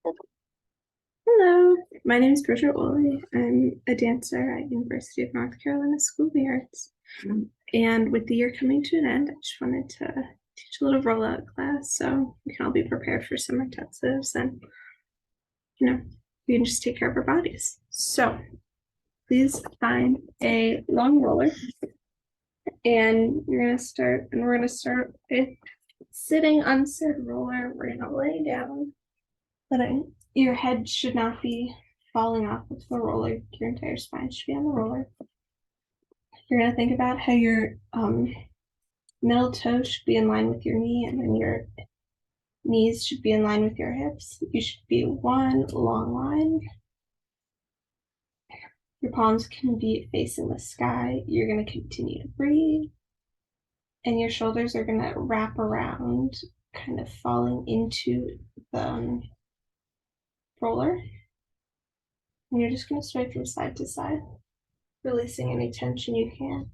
Hello, my name is Bridget Woolley. I'm a dancer at University of North Carolina School of the Arts. And with the year coming to an end, I just wanted to teach a little rollout class so we can all be prepared for summer intensives and we can just take care of our bodies. So please find a long roller and we're gonna start with sitting on said roller. We're gonna lay down. Your head should not be falling off of the roller. Your entire spine should be on the roller. You're going to think about how your middle toe should be in line with your knee, and then your knees should be in line with your hips. You should be one long line. Your palms can be facing the sky. You're going to continue to breathe, and your shoulders are going to wrap around, kind of falling into the roller. And you're just going to sway from side to side, releasing any tension you can.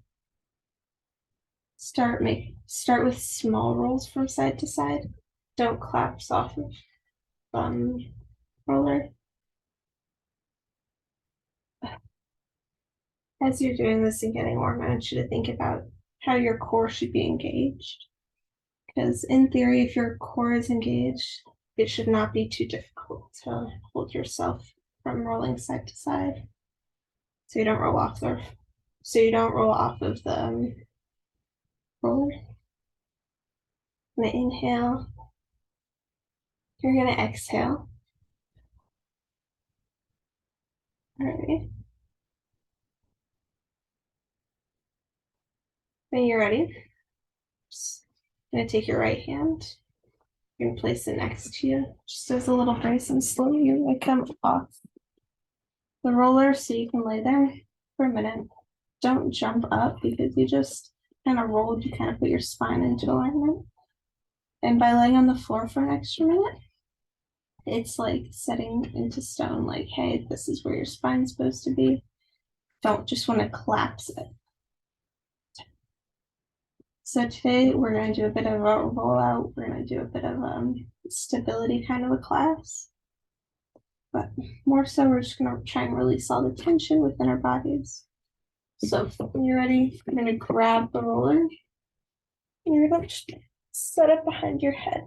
Start with small rolls from side to side. Don't collapse off of roller. As you're doing this and getting warm, I want you to think about how your core should be engaged. Because in theory, if your core is engaged, it should not be too difficult to hold yourself from rolling side to side. So you don't roll off of the roller. I'm gonna inhale. You're gonna exhale. All right. When you're ready, just gonna take your right hand. You're gonna place it next to you, just as a little brace, and slowly you're gonna come off the roller so you can lay there for a minute. Don't jump up because you just kind of rolled, you kind of put your spine into alignment. And by laying on the floor for an extra minute, it's like setting into stone, like, hey, this is where your spine's supposed to be. Don't just want to collapse it. So today we're going to do a bit of a rollout. We're going to do a bit of stability kind of a class. But more so, we're just going to try and release all the tension within our bodies. So when you're ready, you're going to grab the roller and you're going to just set it behind your head.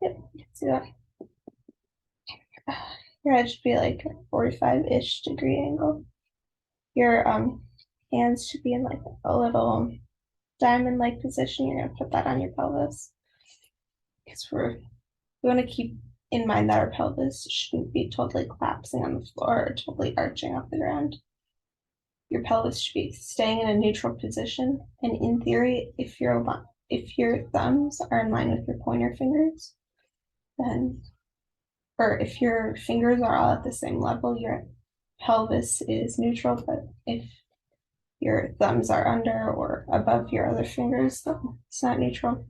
Yep, you can see that. Your head should be like a 45-ish degree angle. Your hands should be in like a little diamond-like position. You're gonna put that on your pelvis because we want to keep in mind that our pelvis shouldn't be totally collapsing on the floor or totally arching off the ground. Your pelvis should be staying in a neutral position. And in theory, if your thumbs are in line with your pointer fingers, then, or if your fingers are all at the same level, your pelvis is neutral. But if your thumbs are under or above your other fingers, then it's not neutral.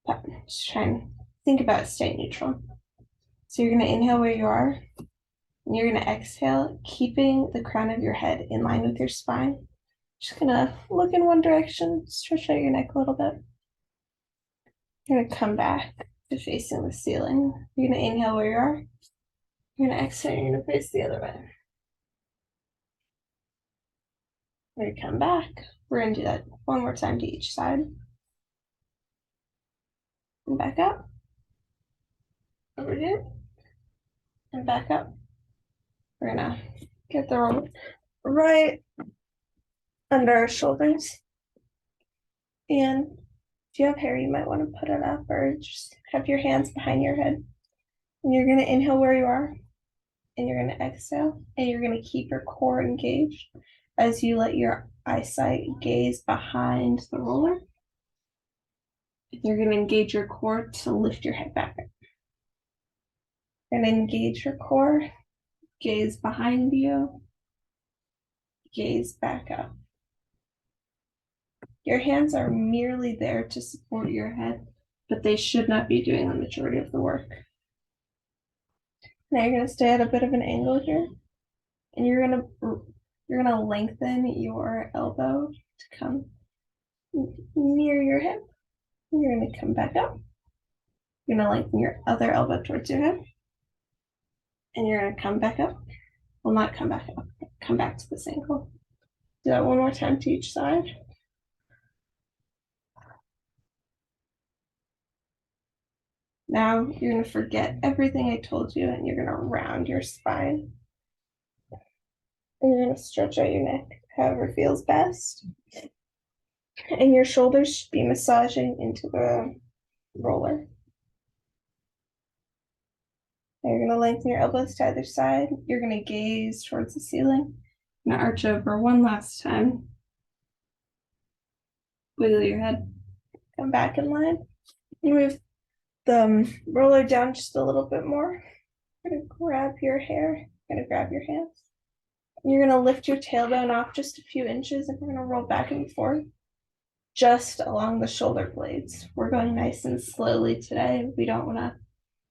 But just try and think about staying neutral. So you're going to inhale where you are, and you're going to exhale, keeping the crown of your head in line with your spine. Just going to look in one direction, stretch out your neck a little bit. You're going to come back to facing the ceiling. You're going to inhale where you are. You're going to exhale, you're going to face the other way. We're going to come back. We're going to do that one more time to each side. And back up. Over here. And back up. We're going to get the roll right under our shoulders. And if you have hair, you might want to put it up or just have your hands behind your head. And you're going to inhale where you are. And you're going to exhale. And you're going to keep your core engaged as you let your eyesight gaze behind the roller. You're going to engage your core to lift your head back up. You're going to engage your core, gaze behind you, gaze back up. Your hands are merely there to support your head, but they should not be doing the majority of the work. Now you're going to stay at a bit of an angle here, and you're going to lengthen your elbow to come near your hip. You're going to come back up. You're going to lengthen your other elbow towards your hip. And you're gonna come back up. Well, not come back up, come back to this ankle. Do that one more time to each side. Now you're gonna forget everything I told you and you're gonna round your spine. And you're gonna stretch out your neck however feels best. And your shoulders should be massaging into the roller. Now you're gonna lengthen your elbows to either side. You're gonna gaze towards the ceiling. Now arch over one last time. Wiggle your head. Come back in line. Move the roller down just a little bit more. You're gonna grab your hair. You're gonna grab your hands. You're gonna lift your tailbone off just a few inches and we're gonna roll back and forth just along the shoulder blades. We're going nice and slowly today. We don't wanna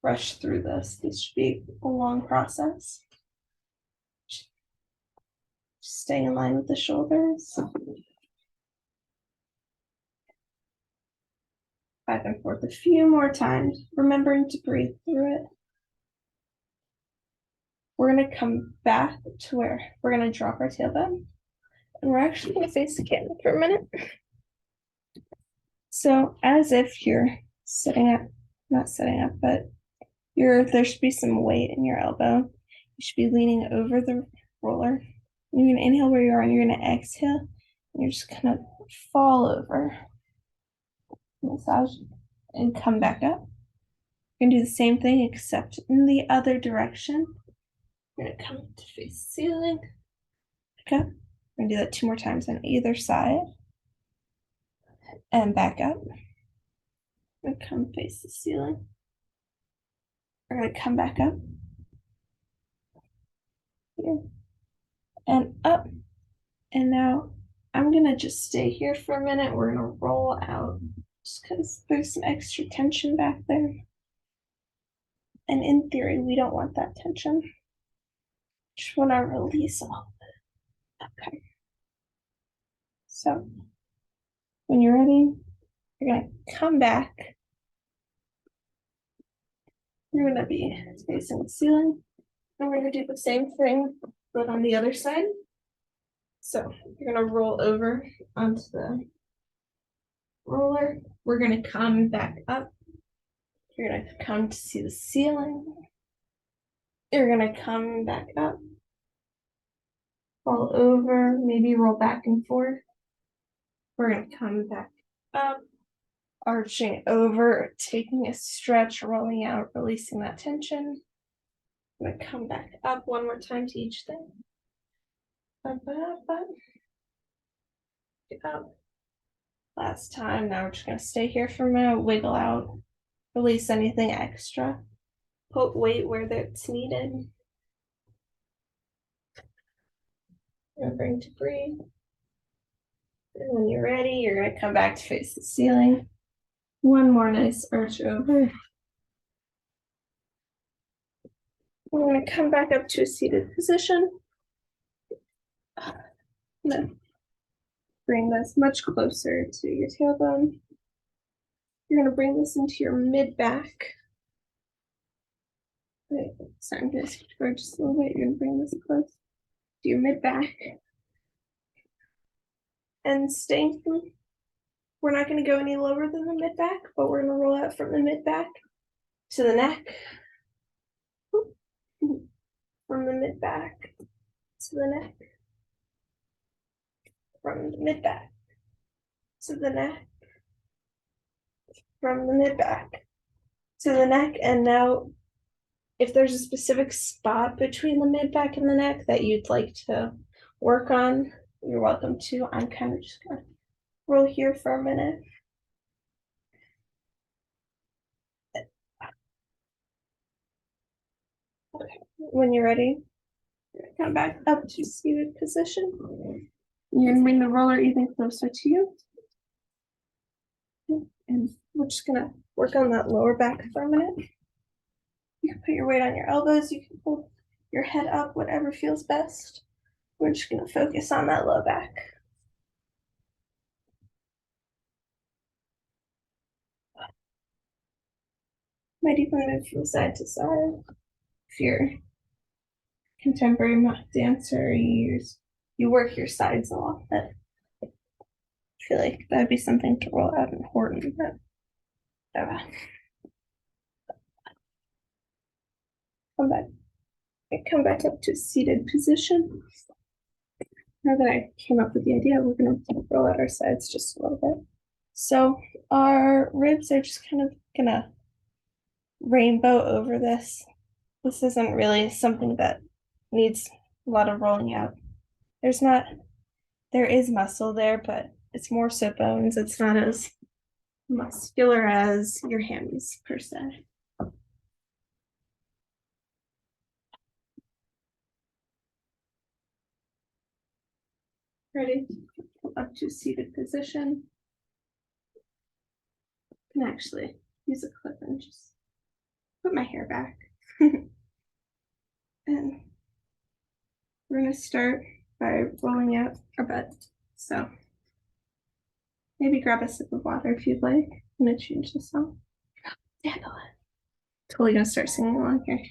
rush through this. This should be a long process. Just staying in line with the shoulders. Back and forth a few more times, remembering to breathe through it. We're gonna come back to where we're gonna drop our tailbone. And we're actually gonna face the camera for a minute. So as if you're sitting up, not sitting up, but there should be some weight in your elbow. You should be leaning over the roller. You're gonna inhale where you are and you're gonna exhale. And you're just gonna fall over. Massage and come back up. You're gonna do the same thing except in the other direction. You're gonna come to face the ceiling. Back up. We're gonna do that 2 more times on either side. And back up. And come face the ceiling. We're gonna come back up. Here. And up. And now I'm gonna just stay here for a minute. We're gonna roll out just because there's some extra tension back there. And in theory, we don't want that tension. Just want to release all of it. Okay. So when you're ready, you're gonna come back. You're gonna be facing the ceiling. And we're gonna do the same thing, but on the other side. So you're gonna roll over onto the roller. We're gonna come back up. You're gonna come to see the ceiling. You're gonna come back up. Fall over, maybe roll back and forth. We're gonna come back up, arching over, taking a stretch, rolling out, releasing that tension. I'm gonna come back up one more time to each thing. Up, up, up. Up. Last time. Now we're just gonna stay here for a minute, wiggle out, release anything extra, put weight where it's needed. Remembering to breathe. And when you're ready, you're gonna come back to face the ceiling. One more nice arch over. We're gonna come back up to a seated position. Then bring this much closer to your tailbone. You're gonna bring this into your mid back. So I'm gonna go just a little bit. You're gonna bring this close to your mid back. And staying from, we're not gonna go any lower than the mid back, but we're gonna roll out from the mid back to the neck. From the mid back to the neck. From the mid back to the neck. From the mid back to the neck. And now if there's a specific spot between the mid back and the neck that you'd like to work on, you're welcome to. I'm kind of just gonna roll here for a minute. Okay. When you're ready, come back up to seated position. You're gonna bring the roller even closer to you. And we're just gonna work on that lower back for a minute. You can put your weight on your elbows, you can hold your head up, whatever feels best. We're just gonna focus on that low back. Might even move from side to side if you're contemporary mock dancer, you work your sides a lot, but I feel like that'd be something to roll out in Horton, but come back. Come back up to seated position. Now that I came up with the idea, we're gonna roll out our sides just a little bit. So our ribs are just kind of gonna rainbow over this. This isn't really something that needs a lot of rolling out. There is muscle there, but it's more so bones. It's not as muscular as your hammies per se. Ready? Up to seated position. I can actually use a clip and just put my hair back. And we're going to start by rolling out our butt. So maybe grab a sip of water if you'd like. I'm going to change the song. Dandelion. Totally going to start singing along here.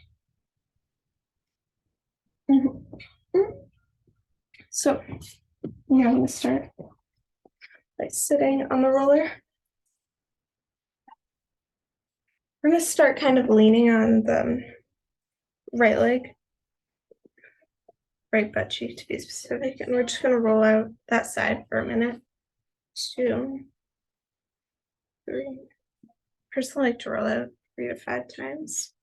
So I'm going to start by sitting on the roller. We're going to start kind of leaning on the right leg, right butt cheek to be specific, and we're just going to roll out that side for a minute. 2, 3. Personally, I like to roll out 3 to 5 times,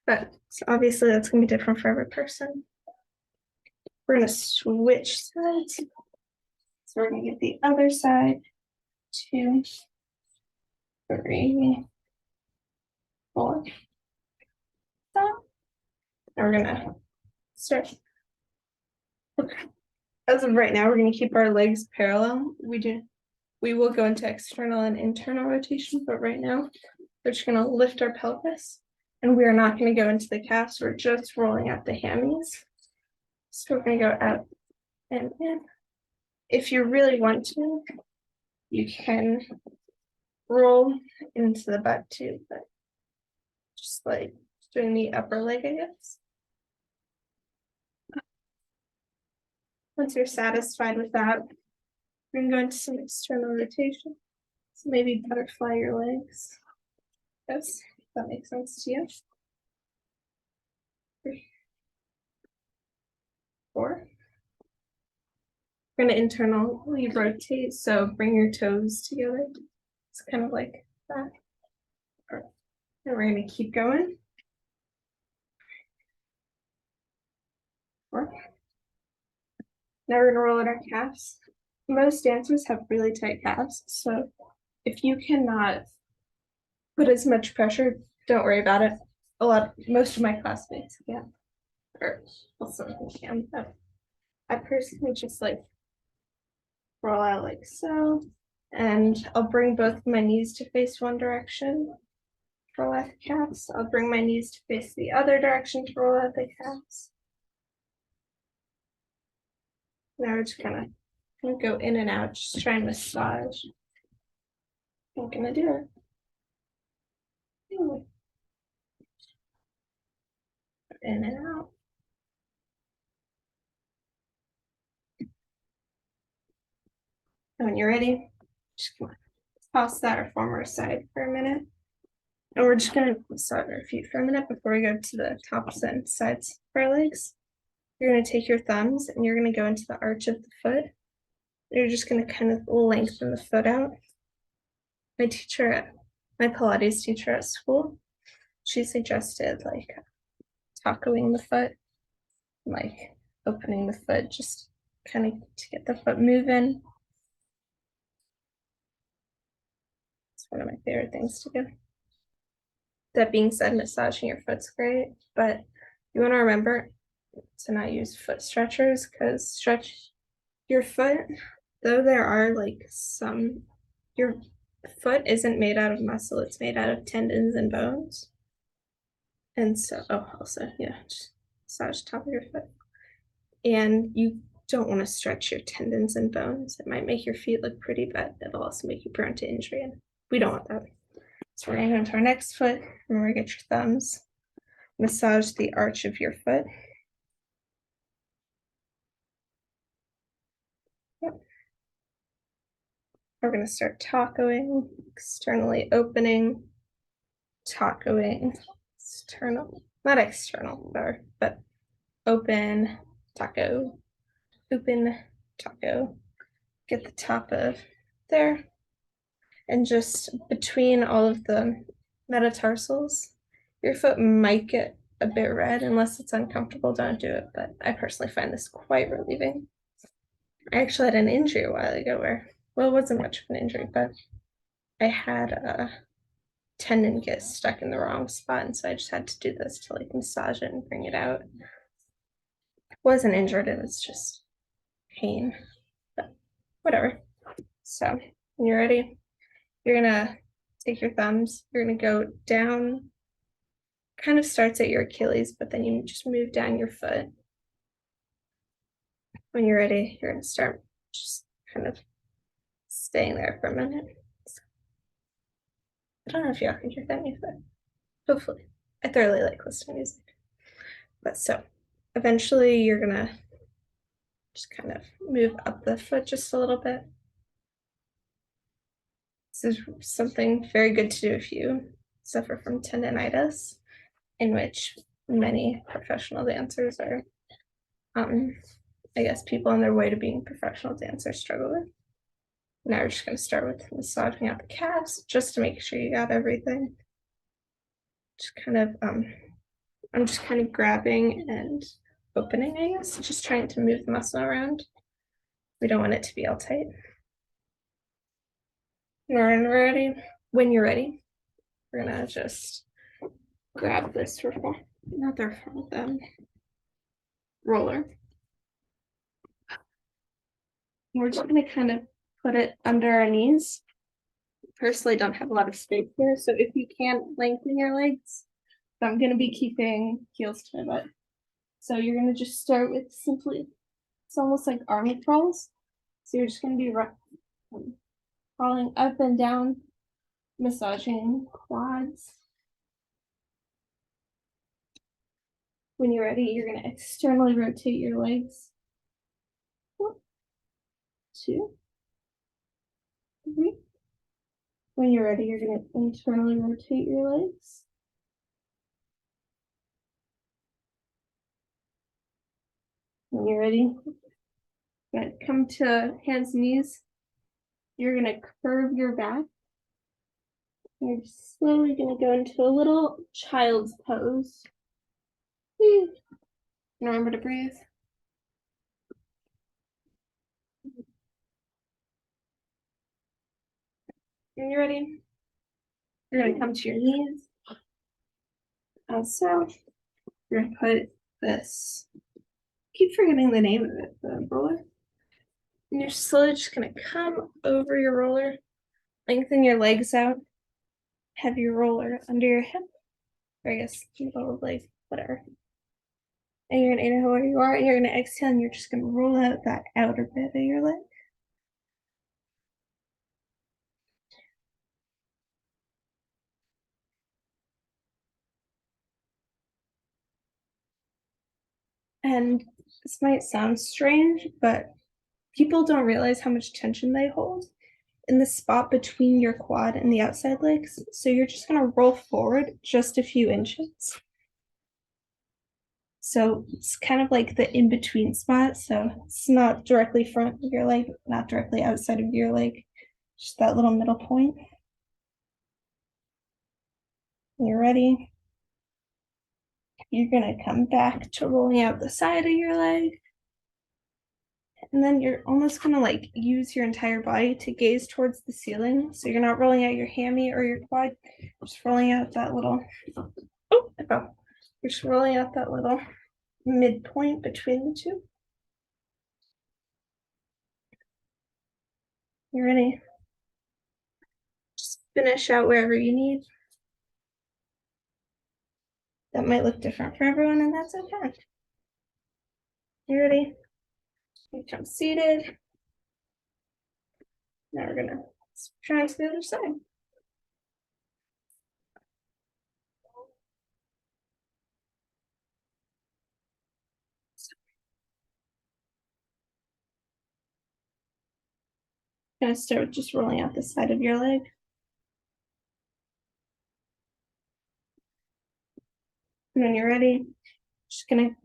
but obviously that's going to be different for every person. We're going to switch sides. So we're going to get the other side. 2, 3, 4. Stop. And we're going to start. Okay. As of right now, we're going to keep our legs parallel. We will go into external and internal rotation, but right now we're just going to lift our pelvis, and we are not going to go into the calves. We're just rolling out the hammies. So we're going to go out and in. If you really want to, you can roll into the butt too, but just like doing the upper leg, I guess. Once you're satisfied with that, we're going to go into some external rotation. So maybe butterfly your legs. Yes, that makes sense to you. 3, 4. We're going to internally rotate, so bring your toes together. It's kind of like that. And we're going to keep going. 4. Now we're going to roll out our calves. Most dancers have really tight calves, so if you cannot put as much pressure, don't worry about it. Most of my classmates can, or some of them can, but I personally just like roll out like so, and I'll bring both of my knees to face one direction to roll out the calves. I'll bring my knees to face the other direction to roll out the calves. Now we're just gonna go in and out, just try and massage. I'm gonna do it. In and out. And when you're ready, just toss that or former side for a minute. And we're just gonna massage our feet for a minute before we go to the tops and sides of our legs. You're gonna take your thumbs and you're gonna go into the arch of the foot. You're just gonna kind of lengthen the foot out. My Pilates teacher at school, she suggested like tacoing the foot, like opening the foot, just kind of to get the foot moving. It's one of my favorite things to do. That being said, massaging your foot's great, but you want to remember to not use foot stretchers, because stretch your foot, though there are like your foot isn't made out of muscle, it's made out of tendons and bones. And so, also, yeah, just massage top of your foot. And you don't want to stretch your tendons and bones. It might make your feet look pretty, but it'll also make you prone to injury, and we don't want that. So we're going to go into our next foot. Remember, get your thumbs. Massage the arch of your foot. We're going to start tacoing, externally opening, tacoing, external, not external, but open, taco, open, taco. Get the top of there. And just between all of the metatarsals, your foot might get a bit red. Unless it's uncomfortable, don't do it. But I personally find this quite relieving. I actually had an injury a while ago where, well, it wasn't much of an injury, but I had a tendon get stuck in the wrong spot. And so I just had to do this to like massage it and bring it out. Wasn't injured, it was just pain, but whatever. So when you're ready, you're gonna take your thumbs, you're gonna go down, kind of starts at your Achilles, but then you just move down your foot. When you're ready, you're gonna start just kind of staying there for a minute. I don't know if y'all can hear that music. Hopefully. I thoroughly like listening to music. But so eventually you're gonna just kind of move up the foot just a little bit. This is something very good to do if you suffer from tendonitis, in which many professional dancers are, I guess people on their way to being professional dancers struggle with. Now we're just going to start with massaging out the calves just to make sure you got everything. Just kind of, I'm just kind of grabbing and opening, I guess, just trying to move the muscle around. We don't want it to be all tight. When you're ready, we're gonna just grab this roller. We're just gonna kind of put it under our knees. Personally, don't have a lot of space here, so if you can't lengthen your legs, I'm gonna be keeping heels to my butt. So you're gonna just start with simply, it's almost like army crawls. So you're just gonna be crawling up and down, massaging quads. When you're ready, you're gonna externally rotate your legs. 1, 2, 3. When you're ready, you're gonna internally rotate your legs. When you're ready, you're gonna come to hands and knees. You're gonna curve your back. You're slowly gonna go into a little child's pose. Remember to breathe. When you're ready, you're gonna come to your knees. So you're gonna put this. Keep forgetting the name of it, the roller. And you're slowly just gonna come over your roller, lengthen your legs out, have your roller under your hip, or I guess middle of leg, whatever. And you're gonna inhale where you are, and you're gonna exhale, and you're just gonna roll out that outer bit of your leg. And this might sound strange, but people don't realize how much tension they hold in the spot between your quad and the outside legs. So you're just gonna roll forward just a few inches. So it's kind of like the in-between spot. So it's not directly front of your leg, not directly outside of your leg, just that little middle point. When you're ready, you're gonna come back to rolling out the side of your leg. And then you're almost gonna like use your entire body to gaze towards the ceiling. So you're not rolling out your hammy or your quad, just rolling out that little, oh, I fell. You're just rolling out that little midpoint between the two. You're ready. Just finish out wherever you need. That might look different for everyone, and that's okay. You ready? Become seated. Now we're gonna try to the other side. Gonna start with just rolling out the side of your leg. And when you're ready, just gonna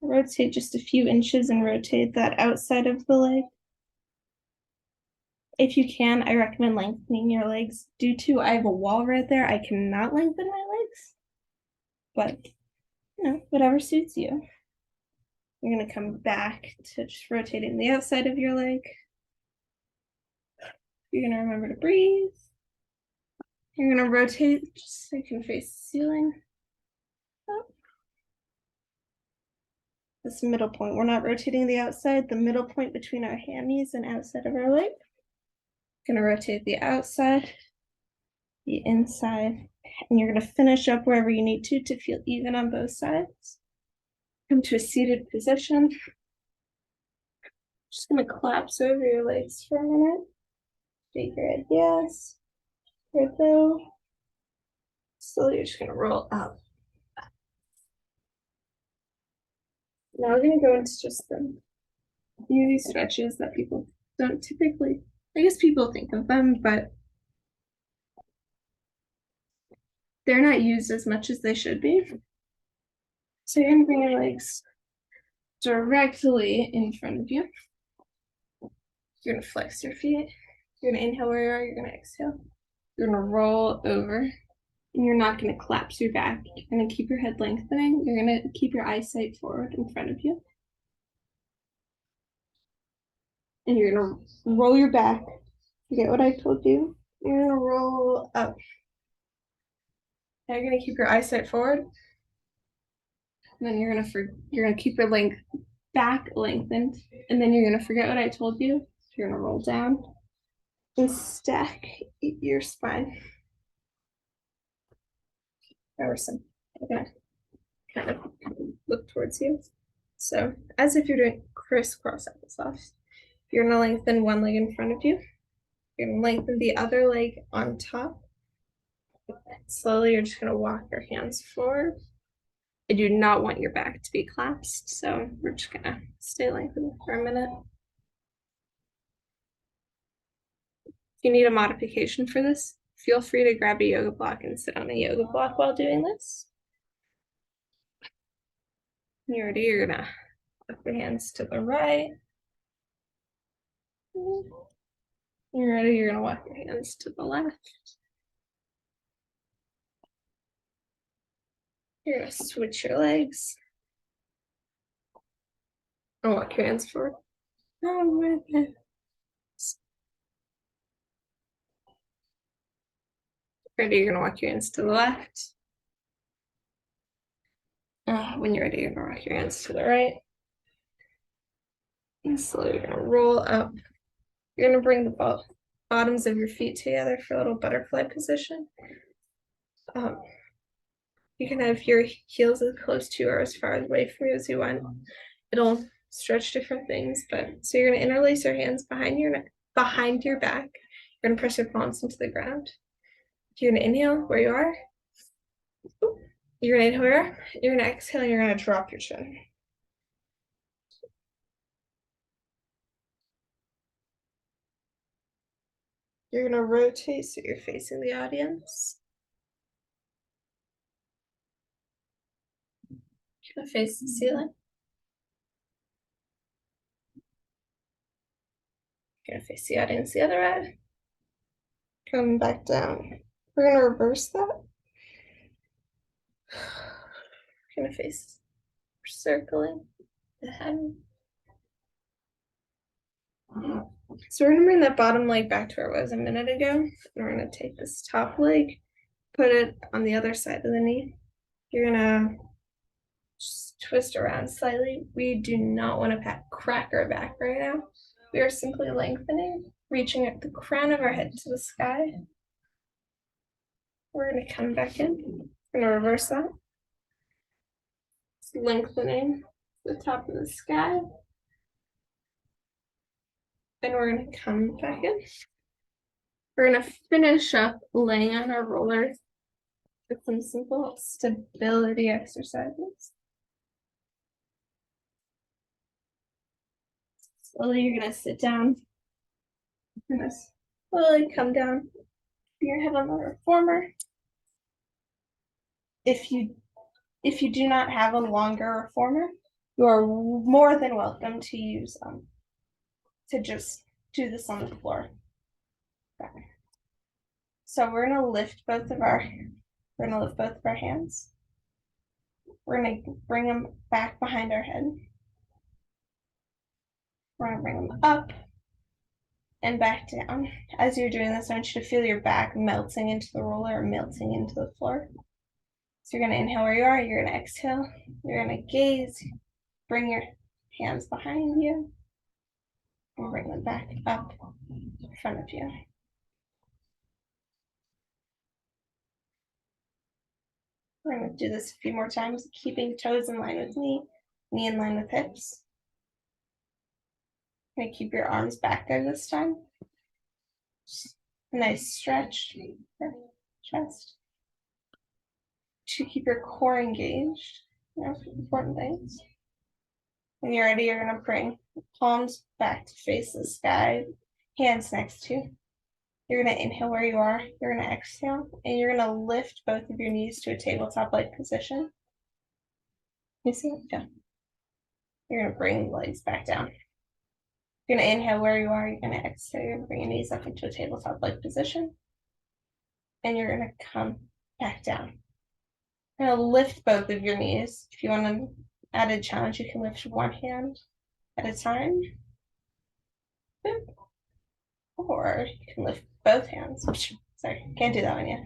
rotate just a few inches and rotate that outside of the leg. If you can, I recommend lengthening your legs. Due to I have a wall right there, I cannot lengthen my legs, but whatever suits you. You're gonna come back to just rotating the outside of your leg. You're gonna remember to breathe. You're gonna rotate just so you can face the ceiling. Up. This middle point, we're not rotating the outside, the middle point between our hammies and outside of our leg. Gonna rotate the outside, the inside, and you're gonna finish up wherever you need to feel even on both sides. Come to a seated position. Just gonna collapse over your legs for a minute. Shake your head, yes. Right though. Slowly, you're just gonna roll up. Now we're gonna go into just the easy stretches that people don't typically, I guess people think of them, but they're not used as much as they should be. So you're gonna bring your legs directly in front of you. You're gonna flex your feet. You're gonna inhale where you are, you're gonna exhale. You're gonna roll over, and you're not gonna collapse your back. You're gonna keep your head lengthening. You're gonna keep your eyesight forward in front of you. And you're gonna roll your back. Forget what I told you. You're gonna roll up. Now you're gonna keep your eyesight forward. And then you're gonna keep your back lengthened. And then you're gonna forget what I told you. You're gonna roll down and stack your spine. Emerson. Okay. Kind of look towards you. So as if you're doing crisscross applesauce. You're gonna lengthen one leg in front of you. You're gonna lengthen the other leg on top. Slowly, you're just gonna walk your hands forward. I do not want your back to be collapsed, so we're just gonna stay lengthened for a minute. If you need a modification for this, feel free to grab a yoga block and sit on a yoga block while doing this. When you're ready, you're gonna walk your hands to the right. When you're ready, you're gonna walk your hands to the left. You're gonna switch your legs. And walk your hands forward. Ready, you're gonna walk your hands to the left. When you're ready, you're gonna walk your hands to the right. And slowly you're gonna roll up. You're gonna bring the bottoms of your feet together for a little butterfly position. You can have your heels as close to or as far away from you as you want. It'll stretch different things, but so you're gonna interlace your hands behind your back. You're gonna press your palms into the ground. You're gonna inhale where you are. You're gonna inhale, you're gonna exhale, and you're gonna drop your chin. You're gonna rotate so you're facing the audience. You're gonna face the ceiling. You're gonna face the audience the other way. Come back down. We're gonna reverse that. We're gonna face circling the head. So we're gonna bring that bottom leg back to where it was a minute ago. And we're gonna take this top leg, put it on the other side of the knee. You're gonna just twist around slightly. We do not want to crack our back right now. We are simply lengthening, reaching at the crown of our head to the sky. We're gonna come back in. We're gonna reverse that. It's lengthening the top of the sky. Then we're gonna come back in. We're gonna finish up laying on our rollers with some simple stability exercises. Slowly, you're gonna sit down. gonna slowly come down your head on the reformer. If you do not have a longer reformer, you are more than welcome to use to just do this on the floor. Okay. So we're gonna lift both of our hands. We're gonna bring them back behind our head. We're gonna bring them up and back down. As you're doing this, I want you to feel your back melting into the roller or melting into the floor. So you're gonna inhale where you are, you're gonna exhale, you're gonna gaze, bring your hands behind you, and bring them back up in front of you. We're gonna do this a few more times, keeping toes in line with knee in line with hips. Gonna keep your arms back there this time. Just a nice stretch for chest. To keep your core engaged. That's important things. When you're ready, you're gonna bring palms back to face the sky, hands next to you. You're gonna inhale where you are, you're gonna exhale, and you're gonna lift both of your knees to a tabletop-like position. You see it? Yeah. You're gonna bring the legs back down. You're gonna inhale where you are, you're gonna exhale, you're gonna bring your knees up into a tabletop-like position. And you're gonna come back down. You're gonna lift both of your knees. If you want an added challenge, you can lift one hand at a time. Or you can lift both hands. Sorry, can't do that one yet.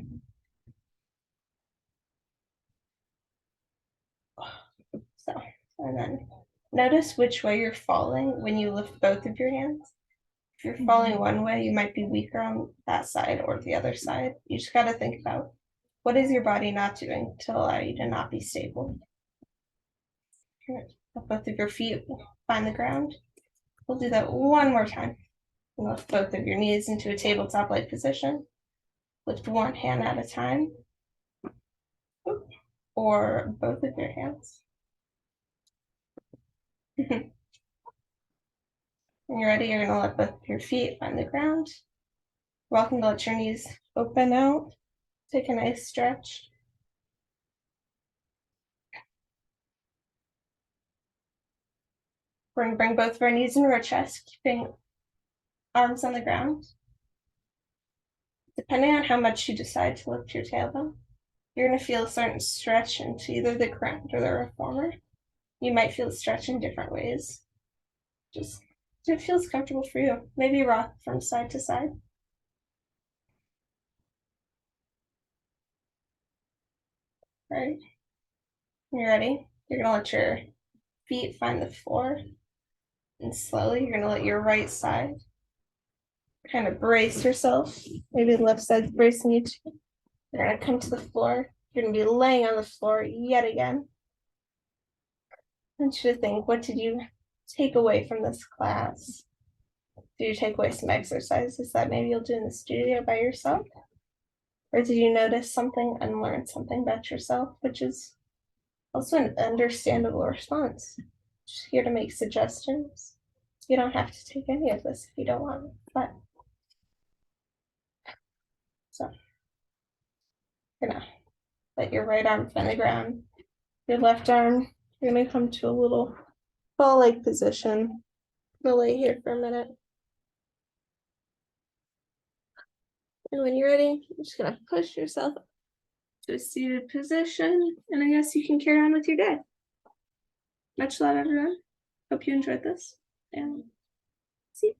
So, and then notice which way you're falling when you lift both of your hands. If you're falling one way, you might be weaker on that side or the other side. You just got to think about what is your body not doing to allow you to not be stable. Both of your feet find the ground. We'll do that one more time. Lift both of your knees into a tabletop-like position. Lift one hand at a time. Or both of your hands. When you're ready, you're gonna let both of your feet find the ground. Welcome to let your knees open out. Take a nice stretch. We're gonna bring both of our knees into our chest, keeping arms on the ground. Depending on how much you decide to lift your tailbone, you're gonna feel a certain stretch into either the ground or the reformer. You might feel a stretch in different ways. Just so it feels comfortable for you. Maybe rock from side to side. All right. When you're ready, you're gonna let your feet find the floor. And slowly, you're gonna let your right side kind of brace yourself. Maybe the left side's bracing you too. You're gonna come to the floor. You're gonna be laying on the floor yet again. I want you to think, what did you take away from this class? Did you take away some exercises that maybe you'll do in the studio by yourself? Or did you notice something and learn something about yourself, which is also an understandable response? Just here to make suggestions. You don't have to take any of this if you don't want, but so you're gonna let your right arm find the ground. Your left arm, you're gonna come to a little ball-like position. We'll lay here for a minute. And when you're ready, you're just gonna push yourself to a seated position, and I guess you can carry on with your day. Much love, everyone. Hope you enjoyed this, and see you.